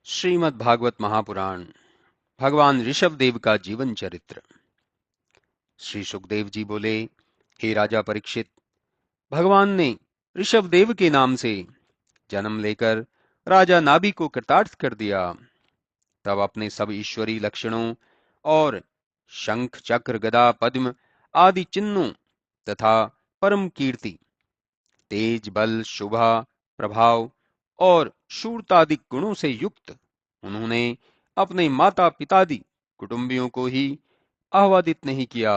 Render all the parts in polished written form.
श्रीमद् भागवत महापुराण भगवान ऋषभ देव का जीवन चरित्र। श्री सुखदेव जी बोले, हे राजा परीक्षित, भगवान ने ऋषभ देव के नाम से जन्म लेकर राजा नाभि को कृतार्थ कर दिया। तब अपने सब ईश्वरी लक्षणों और शंख चक्र गदा पद्म आदि चिन्हों तथा परम कीर्ति, तेज बल शोभा प्रभाव और शूरतादि गुणों से युक्त उन्होंने अपने माता पितादि कुटुंबियों को ही आह्वादित नहीं किया,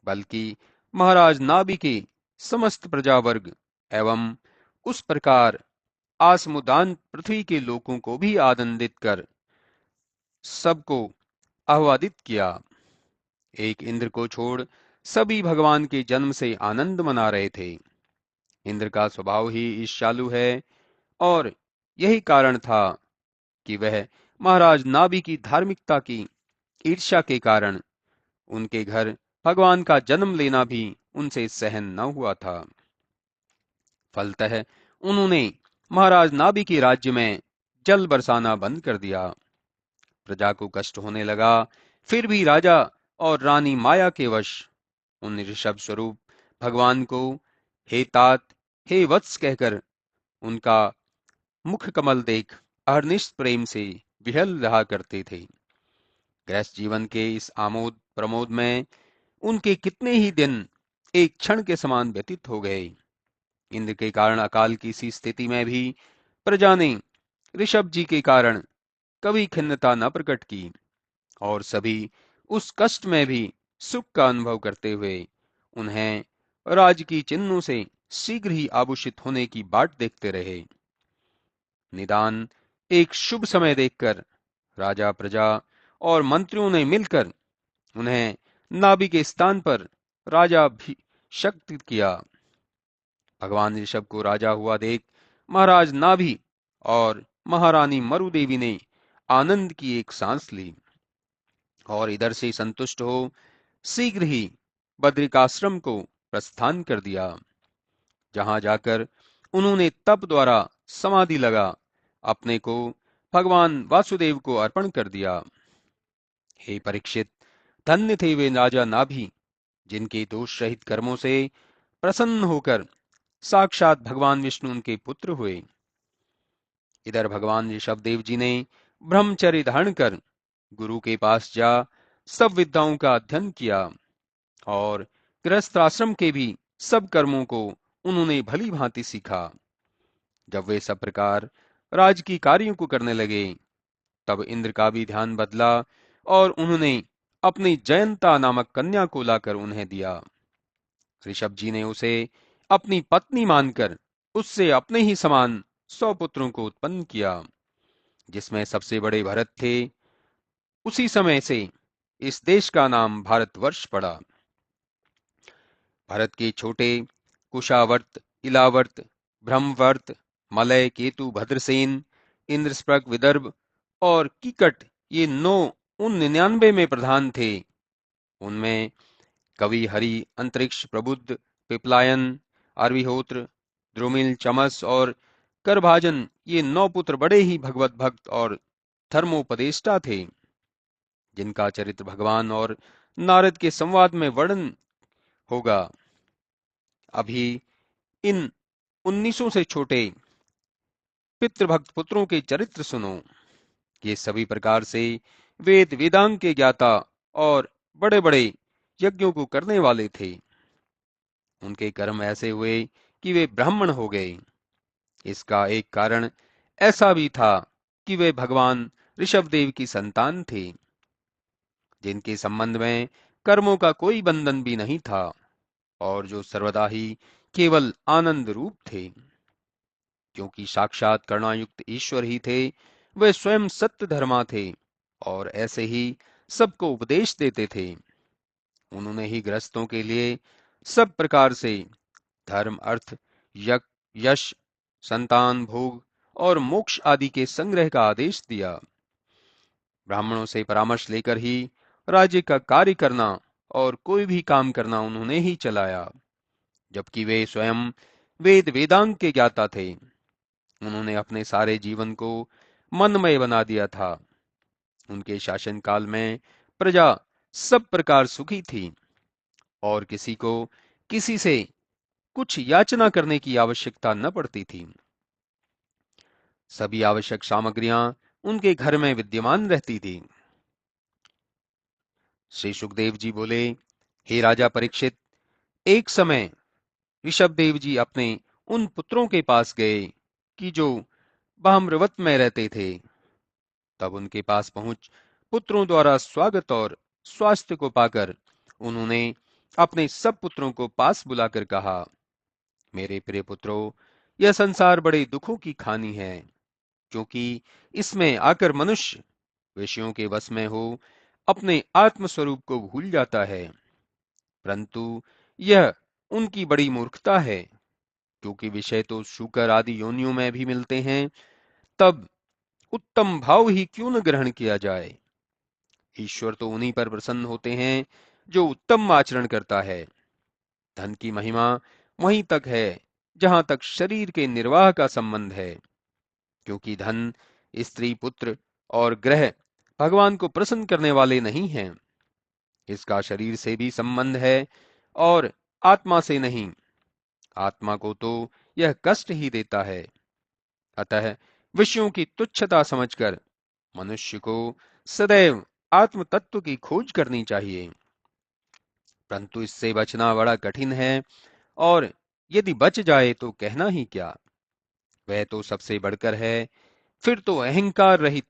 बल्कि महाराज नाभि के समस्त प्रजावर्ग एवं उस प्रकार आसमुदान पृथ्वी के लोगों को भी आनंदित कर सबको आह्वादित किया। एक इंद्र को छोड़ सभी भगवान के जन्म से आनंद मना रहे थे। इंद्र का स्वभाव ही ईर्ष्यालु है और यही कारण था कि वह महाराज नाभि की धार्मिकता की ईर्ष्या के कारण उनके घर भगवान का जन्म लेना भी उनसे सहन न हुआ था। फलतः उन्होंने महाराज नाभि के राज्य में जल बरसाना बंद कर दिया। प्रजा को कष्ट होने लगा, फिर भी राजा और रानी माया के वश उन ऋषभ स्वरूप भगवान को हे तात हे वत्स कहकर उनका मुख कमल देख अहर्निश प्रेम से विहल रहा करते थे। गृहस्थ जीवन के इस आमोद प्रमोद में उनके कितने ही दिन एक क्षण के समान व्यतीत हो गए। इंद्र के कारण अकाल की सी स्थिति में भी प्रजा ने ऋषभ जी के कारण कभी खिन्नता न प्रकट की और सभी उस कष्ट में भी सुख का अनुभव करते हुए उन्हें राजकीय चिन्हों से शीघ्र ही आभूषित होने की बाट देखते रहे। निदान एक शुभ समय देखकर राजा प्रजा और मंत्रियों ने मिलकर उन्हें नाभि के स्थान पर राजा भी शक्ति किया। भगवान ऋषभ को राजा हुआ देख महाराज नाभि और महारानी मरुदेवी ने आनंद की एक सांस ली और इधर से संतुष्ट हो शीघ्र ही बद्रिकाश्रम को प्रस्थान कर दिया, जहां जाकर उन्होंने तप द्वारा समाधि लगा अपने को भगवान वासुदेव को अर्पण कर दिया। हे परीक्षित, धन्य थे वे राजा नाभि जिनके दोष रहित कर्मों से प्रसन्न होकर साक्षात भगवान विष्णु उनके पुत्र हुए। इधर भगवान ऋषभ देव जी ने ब्रह्मचर्य धारण कर गुरु के पास जा सब विद्याओं का अध्ययन किया और गृहस्थ आश्रम के भी सब कर्मों को उन्होंने भली भांति सीखा। जब वे सब प्रकार राजकीय कार्यों को करने लगे, तब इंद्र का भी ध्यान बदला और उन्होंने अपनी जयंता नामक कन्या को लाकर उन्हें दिया। ऋषभ जी ने उसे अपनी पत्नी मानकर उससे अपने ही समान 100 पुत्रों को उत्पन्न किया, जिसमें सबसे बड़े भरत थे। उसी समय से इस देश का नाम भारतवर्ष पड़ा। भरत के छोटे कुशावर्त, इलावर्त, ब्रह्मवर्त, मलय, केतु, भद्रसेन, इंद्रस्प्रग, विदर्भ और कीकट ये 9 उन 99 में प्रधान थे। उनमें कवि हरि, अंतरिक्ष, प्रबुद्ध, पिपलायन, अर्विहोत्र, द्रुमिल, चमस और करभाजन ये 9 पुत्र बड़े ही भगवत भक्त और धर्मोपदेष्टा थे, जिनका चरित्र भगवान और नारद के संवाद में वर्णन होगा। अभी इन 1900 से छोटे पितृभक्त पुत्रों के चरित्र सुनो। ये सभी प्रकार से वेद वेदांग के ज्ञाता और बड़े बड़े यज्ञों को करने वाले थे। उनके कर्म ऐसे हुए कि वे ब्राह्मण हो गए। इसका एक कारण ऐसा भी था कि वे भगवान ऋषभदेव की संतान थे, जिनके संबंध में कर्मों का कोई बंधन भी नहीं था और जो सर्वदा ही केवल आनंद रूप थे। क्योंकि साक्षात करुणायुक्त ईश्वर ही थे, वे स्वयं सत्य धर्मा थे और ऐसे ही सबको उपदेश देते थे। उन्होंने ही गृहस्थों के लिए सब प्रकार से धर्म, अर्थ, यश, संतान, भोग और मोक्ष आदि के संग्रह का आदेश दिया। ब्राह्मणों से परामर्श लेकर ही राज्य का कार्य करना और कोई भी काम करना उन्होंने ही चलाया, जबकि वे स्वयं वेद वेदांग के ज्ञाता थे। उन्होंने अपने सारे जीवन को मनमय बना दिया था। उनके शासनकाल में प्रजा सब प्रकार सुखी थी और किसी को किसी से कुछ याचना करने की आवश्यकता न पड़ती थी। सभी आवश्यक सामग्रियां उनके घर में विद्यमान रहती थी। श्री सुखदेव जी बोले, हे राजा परीक्षित, एक समय ऋषभदेव जी अपने उन पुत्रों के पास गए कि जो बाह्रवत में रहते थे। तब उनके पास पहुंच पुत्रों द्वारा स्वागत और स्वास्थ्य को पाकर उन्होंने अपने सब पुत्रों को पास बुलाकर कहा, मेरे प्रिय पुत्रों, यह संसार बड़े दुखों की खानी है, क्योंकि इसमें आकर मनुष्य विषयों के वश में हो अपने आत्म स्वरूप को भूल जाता है। परंतु यह उनकी बड़ी मूर्खता है, क्योंकि विषय तो शूकर आदि योनियों में भी मिलते हैं। तब उत्तम भाव ही क्यों न ग्रहण किया जाए। ईश्वर तो उन्हीं पर प्रसन्न होते हैं जो उत्तम आचरण करता है। धन की महिमा वहीं तक है जहां तक शरीर के निर्वाह का संबंध है, क्योंकि धन, स्त्री, पुत्र और ग्रह भगवान को प्रसन्न करने वाले नहीं हैं। इसका शरीर से भी संबंध है और आत्मा से नहीं। आत्मा को तो यह कष्ट ही देता है। अतः विषयों की तुच्छता समझकर मनुष्य को सदैव आत्म तत्व की खोज करनी चाहिए। परंतु इससे बचना बड़ा कठिन है, और यदि बच जाए तो कहना ही क्या। वह तो सबसे बढ़कर है। फिर तो अहंकार रहित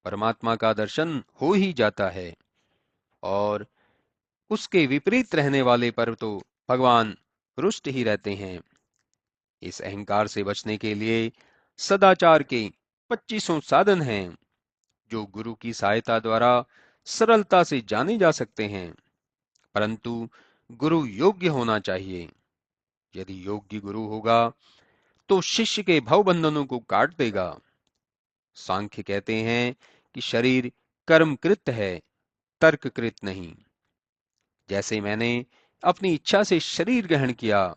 परमात्मा का दर्शन हो ही जाता है, और उसके विपरीत रहने वाले पर तो भगवान रुष्ट ही रहते हैं। इस अहंकार से बचने के लिए सदाचार के 25 साधन हैं, जो गुरु की सहायता द्वारा सरलता से जाने जा सकते हैं। परंतु गुरु योग्य होना चाहिए। यदि योग्य गुरु होगा तो शिष्य के भवबंधनों को काट देगा। सांख्य कहते हैं कि शरीर कर्मकृत है, तर्ककृत नहीं। जैसे मैंने अपनी इच्छा से शरीर ग्रहण किया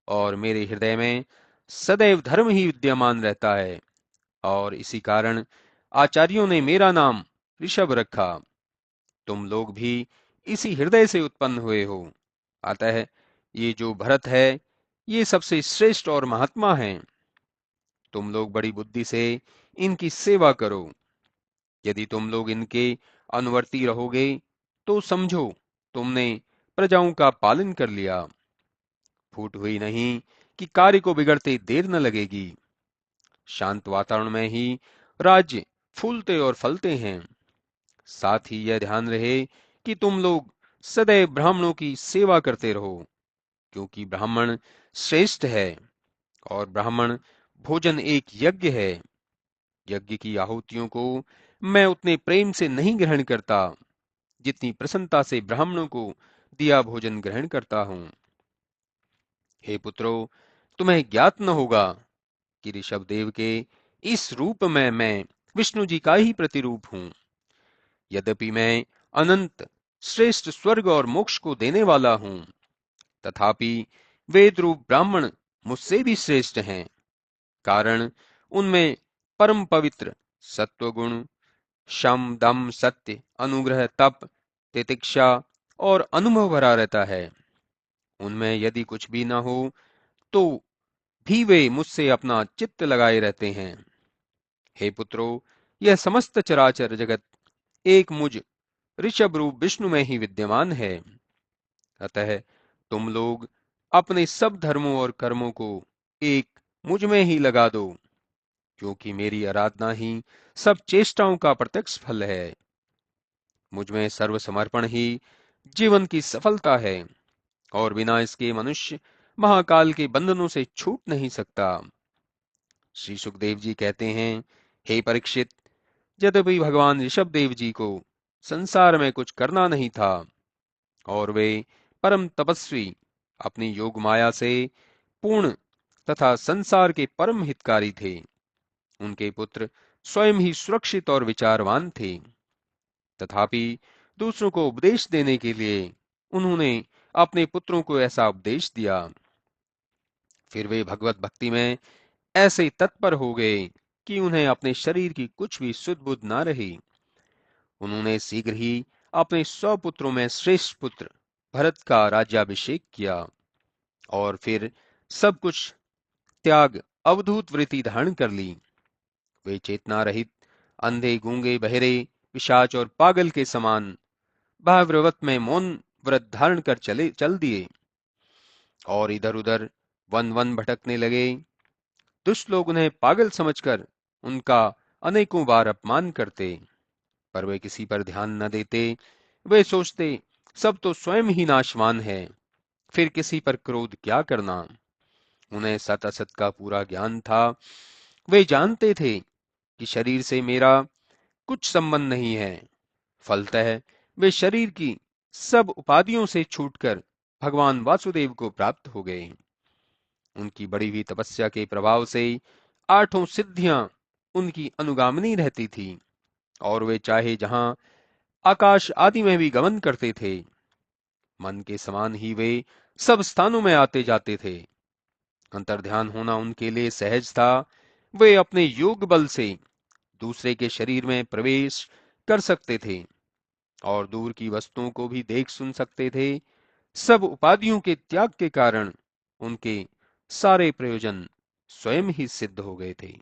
और मेरे हृदय में सदैव धर्म ही विद्यमान रहता है, और इसी कारण आचार्यों ने मेरा नाम ऋषभ रखा। तुम लोग भी इसी हृदय से उत्पन्न हुए हो। अतः ये जो भरत है, ये सबसे श्रेष्ठ और महात्मा हैं। तुम लोग बड़ी बुद्धि से इनकी सेवा करो। यदि तुम लोग इनके अनुवर्ती रहोगे तो समझो तुमने प्रजाओं का पालन कर लिया। फूट हुई नहीं कि कार्य को बिगड़ते देर न लगेगी। शांत वातावरण में ही राज्य फूलते और फलते हैं। साथ ही यह ध्यान रहे कि तुम लोग सदैव ब्राह्मणों की सेवा करते रहो, क्योंकि ब्राह्मण श्रेष्ठ है, और ब्राह्मण भोजन एक यज्ञ है। यज्ञ की आहुतियों को मैं उतने प्रेम से नहीं ग्रहण करता जितनी प्रसन्नता से ब्राह्मणों को दिया भोजन ग्रहण करता हूँ। हे पुत्रों, तुम्हें ज्ञात न होगा कि ऋषभ देव के इस रूप में मैं विष्णु जी का ही प्रतिरूप हूँ। यद्यपि मैं अनंत श्रेष्ठ स्वर्ग और मोक्ष को देने वाला हूँ, तथापि वेद रूप ब्राह्मण मुझसे भी श्रेष्ठ हैं। कारण उनमें परम पवित्र सत्वगुण, शम, दम, सत्य, अनुग्रह, तप, तितिक्षा और अनुभव भरा रहता है। उनमें यदि कुछ भी न हो तो भी वे मुझसे अपना चित्त लगाए रहते हैं। हे पुत्रों, यह समस्त चराचर जगत एक मुझ ऋषभ रूप विष्णु में ही विद्यमान है। अतः तुम लोग अपने सब धर्मों और कर्मों को एक मुझ में ही लगा दो, क्योंकि मेरी आराधना ही सब चेष्टाओं का प्रत्यक्ष फल है। मुझ में सर्व समर्पण ही जीवन की सफलता है, और बिना इसके मनुष्य महाकाल के बंधनों से छूट नहीं सकता। श्री सुखदेव जी कहते हैं, हे परीक्षित, यद्यपि भगवान ऋषभ देव जी को संसार में कुछ करना नहीं था, और वे परम तपस्वी अपनी योग माया से पूर्ण तथा संसार के परम हितकारी थे। उनके पुत्र स्वयं ही सुरक्षित और विचारवान थे। तथापि दूसरों को उपदेश देने के लिए उन्होंने अपने पुत्रों को ऐसा उपदेश दिया। फिर वे भगवत भक्ति में ऐसे तत्पर हो गए कि उन्हें अपने शरीर की कुछ भी सुध बुध ना रही। उन्होंने शीघ्र ही अपने 100 पुत्रों में श्रेष्ठ पुत्र भरत का राज्याभिषेक किया और फिर सब कुछ त्याग अवधूत वृत्ति धारण कर ली। वे चेतना रहित, अंधे, गूंगे, बहरे, पिशाच और पागल के समान भावव्रत में मौन व्रत धारण कर चल दिए और इधर उधर वन वन भटकने लगे। दुष्ट लोग उन्हें पागल समझकर उनका अनेकों बार अपमान करते, पर वे किसी पर ध्यान न देते। वे सोचते सब तो स्वयं ही नाशवान है, फिर किसी पर क्रोध क्या करना। उन्हें सत असत का पूरा ज्ञान था। वे जानते थे कि शरीर से मेरा कुछ संबंध नहीं है। फलतः वे शरीर की सब उपाधियों से छूटकर भगवान वासुदेव को प्राप्त हो गए। उनकी बड़ी हुई तपस्या के प्रभाव से 8 सिद्धियां उनकी अनुगामिनी रहती थी और वे चाहे जहां आकाश आदि में भी गमन करते थे। मन के समान ही वे सब स्थानों में आते जाते थे। अंतर्ध्यान होना उनके लिए सहज था। वे अपने योग बल से दूसरे के शरीर में प्रवेश कर सकते थे और दूर की वस्तुओं को भी देख सुन सकते थे। सब उपाधियों के त्याग के कारण उनके सारे प्रयोजन स्वयं ही सिद्ध हो गए थे।